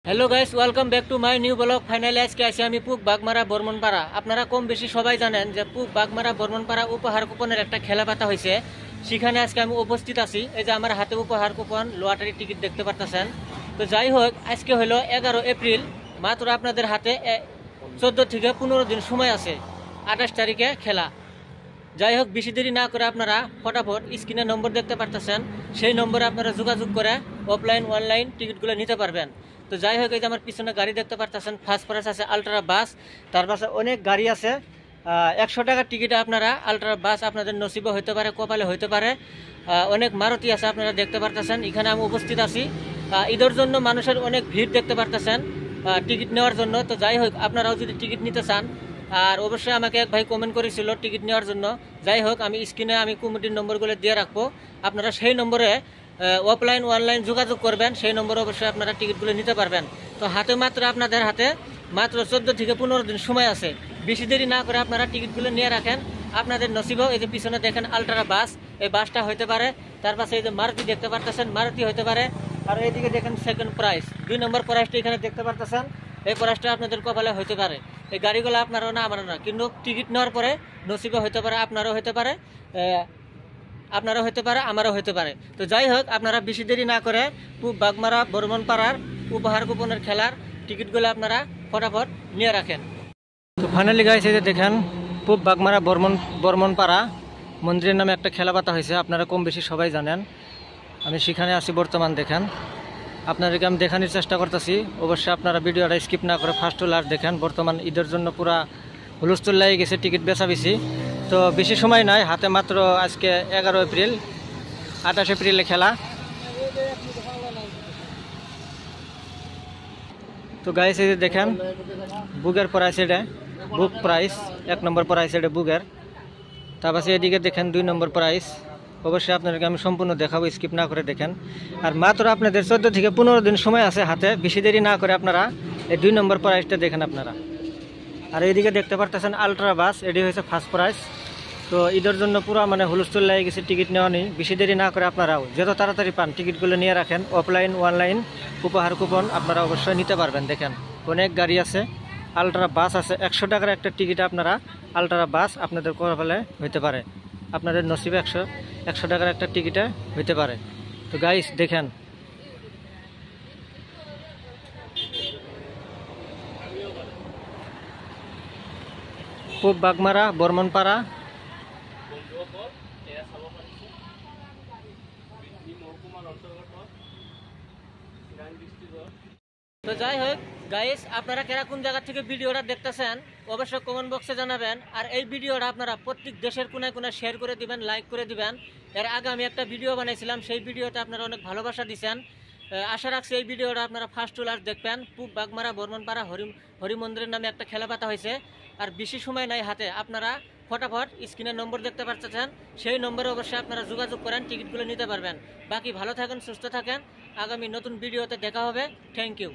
Hello guys, welcome back to my new blog. Finally আজকে আসি আমি পুক বাগমারা বর্মনপাড়া। আপনারা কম বেশি সবাই জানেন যে পুক বাগমারা বর্মনপাড়া উপহার কুপনের একটা খেলা পাতা হয়েছে। সেখানে আজকে আমি উপস্থিত আছি। এই যে আমার হাতে উপহার কুপন, লটারি টিকিট দেখতে পারতেছেন। তো যাই হোক, আজকে হলো 11 এপ্রিল। মাত্র আপনাদের হাতে 14 থেকে 15 দিন সময় আছে। 28 তারিখে খেলা। যাই হোক, বেশি দেরি না করে আপনারা ফটাফট স্ক্রিনে নম্বর দেখতে পারতেছেন, সেই নম্বরে আপনারা যোগাযোগ করে অফলাইন অনলাইন টিকিটগুলো নিতে পারবেন। তো যাই হোক, এই যে আমার পিছনে গাড়ি দেখতে পারতেছেন, ফার্স্ট প্রাইস আছে আলট্রা বাস। তার পাশে অনেক গাড়ি আছে। 100 টাকার টিকিটে আপনারা আলট্রা বাস আপনাদের নসিবে হইতে পারে, কপালে হইতে পারে। অনেক মারুতি আছে, আপনারা দেখতে পারতেছেন। এখানে আমি উপস্থিত আছি। ঈদের জন্য মানুষের অনেক ভিড় দেখতে পারতেছেন টিকিট নেওয়ার জন্য। তো যাই হোক, আপনারাও যদি টিকিট নিতে চান, আর অবশ্যই আমাকে এক ভাই কমেন্ট করেছিল টিকিট নেওয়ার জন্য। যাই হোক, আমি স্ক্রিনে কমিটির নম্বরগুলো দিয়ে রাখবো। আপনারা সেই নম্বরে অফলাইন অনলাইন যোগাযোগ করবেন, সেই নম্বরে অবশ্যই আপনারা টিকিটগুলো নিতে পারবেন। তো আপনাদের হাতে মাত্র 14 থেকে 15 দিন সময় আছে। বেশি দেরি না করে আপনারা টিকিটগুলো নিয়ে রাখেন। আপনাদের নসিবেও এই যে পিছনে দেখেন আলট্রা বাস, এই বাসটা হইতে পারে। তার পাশে এই যে মারুতি দেখতে পারতেছেন, মারুতি হইতে পারে। আর এইদিকে দেখেন সেকেন্ড প্রাইস, 2 নম্বর প্রাইসটা এখানে দেখতে পারতেছেন। এই প্রাইসটা আপনাদের কপালে হইতে পারে। এই গাড়িগুলো আপনারও না, আমারও না, কিন্তু টিকিট নেওয়ার পরে নসিবে হইতে পারে, আপনারও হইতে পারে, আমারও হইতে পারে। তো যাই হোক, আপনারা বেশি দেরি না করে পুক বাগমারা বর্মনপাড়ার উপহার কুপনের খেলার টিকিটগুলো আপনারা ফটাফট নিয়ে রাখেন। তো ফাইনালি গাইস, এই যে দেখেন পুক বাগমারা বর্মনপাড়া মন্দিরের নামে একটা খেলা পাতা হয়েছে। আপনারা কম বেশি সবাই জানেন। আমি সেখানে আছি বর্তমান। দেখেন, আপনাদেরকে আমি দেখানোর চেষ্টা করতেছি। অবশ্যই আপনারা ভিডিওটা স্কিপ না করে ফার্স্ট টু লাস্ট দেখেন। বর্তমান ঈদের জন্য পুরা হুলস্থুল লেগে গেছে, টিকিট বেচাবেছি। তো বেশি সময় নাই হাতে, মাত্র আজকে 11 এপ্রিল, 28 এপ্রিলে খেলা। তো গাইস, এই যে দেখেন বুকের প্রাইস, এটা বুক প্রাইস 1 নম্বর প্রাইস, এটা বুকের। তারপর এদিকে দেখেন 2 নম্বর প্রাইস। অবশ্যই আপনাদেরকে আমি সম্পূর্ণ দেখাবো, স্কিপ না করে দেখেন। আর মাত্র আপনাদের 14 থেকে 15 দিন সময় আছে হাতে। বেশি দেরি না করে আপনারা এই 2 নম্বর প্রাইসটা দেখেন আপনারা। আর এইদিকে দেখতে পারতেছেন আলট্রা বাস, এটি হয়েছে ফার্স্ট প্রাইস। তো ঈদের জন্য পুরো হুলস্থুল লেগে গেছে, টিকিট নেওয়া নেই। বেশি দেরি না করে আপনারাও যত তাড়াতাড়ি পান টিকিটগুলো নিয়ে রাখেন। অফলাইন অনলাইন উপহার কুপন আপনারা অবশ্যই নিতে পারবেন। দেখেন অনেক গাড়ি আছে, আলট্রা বাস আছে। 100 টাকার একটা টিকিট আপনারা আলট্রা বাস আপনাদের কপালে হইতে পারে, আপনাদের নসিবে 100 টাকার একটা টিকিটে হইতে পারে। তো গাইস দেখেন, পুক বাগমারা বর্মনপাড়া। তো যাই হোক গাইস, আপনারা কেরা কোন জায়গা থেকে ভিডিওটা দেখতেছেন অবশ্যই কমেন্ট বক্সে জানাবেন। আর এই ভিডিওটা আপনারা প্রত্যেক দেশের কোনায় কোনায় শেয়ার করে দিবেন, লাইক করে দিবেন। এর আগে আমি একটা ভিডিও বানাইছিলাম, সেই ভিডিওতে আপনারা অনেক ভালোবাসা দিচ্ছেন। আশা রাখছি এই ভিডিওটা আপনারা ফার্স্ট টু লাস্ট দেখবেন। পুক বাগমারা বর্মনপাড়া হরি মন্দিরের নামে একটা খেলা পাতা হয়েছে। আর বেশি সময় নাই হাতে, আপনারা ফটাফট স্ক্রিনের নম্বর দেখতে পাচ্ছেন, সেই নম্বরে অবশ্যই আপনারা যোগাযোগ করেন, টিকিটগুলো নিতে পারবেন। বাকি ভালো থাকেন, সুস্থ থাকেন। আগামী নতুন ভিডিওতে দেখা হবে। Thank you.